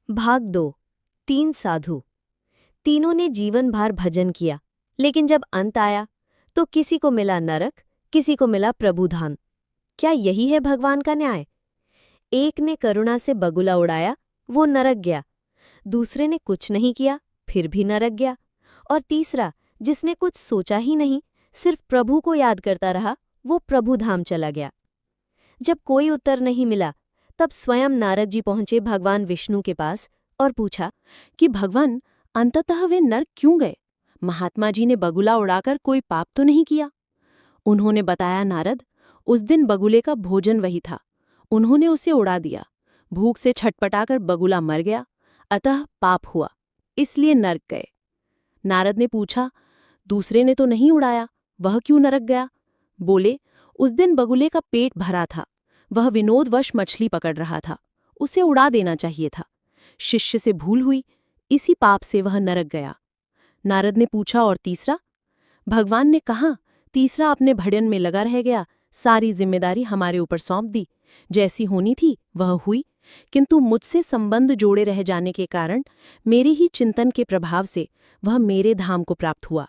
भाग 2। 3 साधु। तीनों ने जीवन भर भजन किया, लेकिन जब अंत आया तो किसी को मिला नरक, किसी को मिला प्रभुधाम। क्या यही है भगवान का न्याय? एक ने करुणा से बगुला उड़ाया, वो नरक गया। दूसरे ने कुछ नहीं किया, फिर भी नरक गया। और तीसरा, जिसने कुछ सोचा ही नहीं, सिर्फ प्रभु को याद करता रहा, वो प्रभुधाम चला गया। जब कोई उत्तर नहीं मिला, तब स्वयं नारद जी पहुंचे भगवान विष्णु के पास और पूछा कि भगवान, अंततः वे नरक क्यों गए? महात्मा जी ने बगुला उड़ाकर कोई पाप तो नहीं किया? उन्होंने बताया, नारद, उस दिन बगुले का भोजन वही था। उन्होंने उसे उड़ा दिया। भूख से छटपटाकर बगुला मर गया, अतः पाप हुआ, इसलिए नरक गए। नारद ने पूछा, दूसरे ने तो नहीं उड़ाया, वह क्यों नरक गया? बोले, उस दिन बगुले का पेट भरा था, वह विनोदवश मछली पकड़ रहा था, उसे उड़ा देना चाहिए था। शिष्य से भूल हुई, इसी पाप से वह नरक गया। नारद ने पूछा, और तीसरा? भगवान ने कहा, तीसरा अपने भजन में लगा रह गया, सारी जिम्मेदारी हमारे ऊपर सौंप दी। जैसी होनी थी वह हुई, किंतु मुझसे संबंध जोड़े रह जाने के कारण मेरे ही चिंतन के प्रभाव से वह मेरे धाम को प्राप्त हुआ।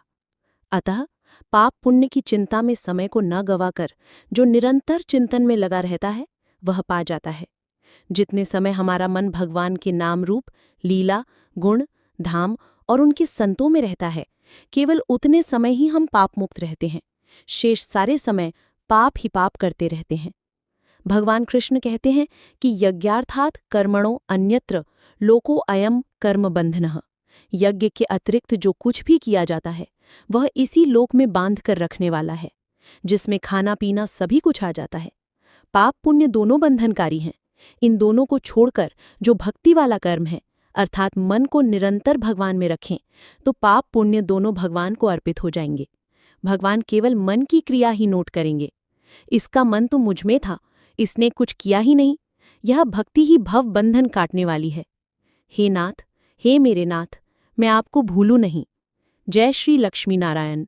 अतः पाप पुण्य की चिंता में समय को न गवाकर जो निरंतर चिंतन में लगा रहता है, वह पा जाता है। जितने समय हमारा मन भगवान के नाम रूप, लीला, गुण, धाम और उनके संतों में रहता है, केवल उतने समय ही हम पाप मुक्त रहते हैं। शेष सारे समय पाप ही पाप करते रहते हैं। भगवान कृष्ण कहते हैं कि यज्ञार्थात् कर्मणो अन्यत्र लोको अयम कर्म बंधनः। यज्ञ के अतिरिक्त जो कुछ भी किया जाता है, वह इसी लोक में बांध कर रखने वाला है, जिसमें खाना पीना सभी कुछ आ जाता है। पाप पुण्य दोनों बंधनकारी हैं। इन दोनों को छोड़कर जो भक्ति वाला कर्म है, अर्थात मन को निरंतर भगवान में रखें, तो पाप पुण्य दोनों भगवान को अर्पित हो जाएंगे। भगवान केवल मन की क्रिया ही नोट करेंगे। इसका मन तो मुझ में था, इसने कुछ किया ही नहीं। यह भक्ति ही भव बंधन काटने वाली है। हे नाथ, हे मेरे नाथ, मैं आपको भूलूं नहीं। जय श्री लक्ष्मी नारायण।